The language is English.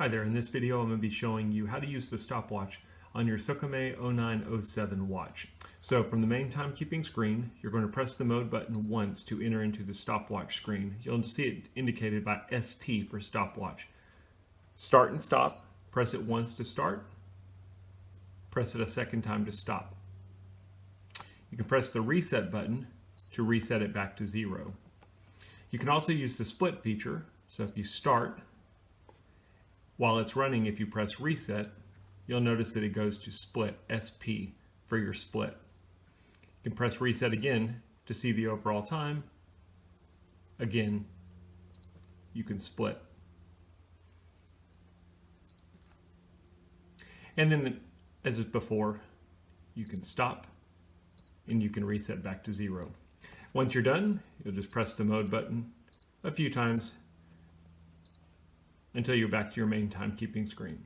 Hi there, in this video I'm going to be showing you how to use the stopwatch on your SKMEI 0907 watch. So from the main timekeeping screen, you're going to press the mode button once to enter into the stopwatch screen. You'll see it indicated by ST for stopwatch. Start and stop, press it once to start, press it a second time to stop. You can press the reset button to reset it back to 0. You can also use the split feature, so if you start, while it's running, if you press reset, you'll notice that it goes to split, SP, for your split. You can press reset again to see the overall time. Again, you can split. And then, as before, you can stop and you can reset back to 0. Once you're done, you'll just press the mode button a few times until you're back to your main timekeeping screen.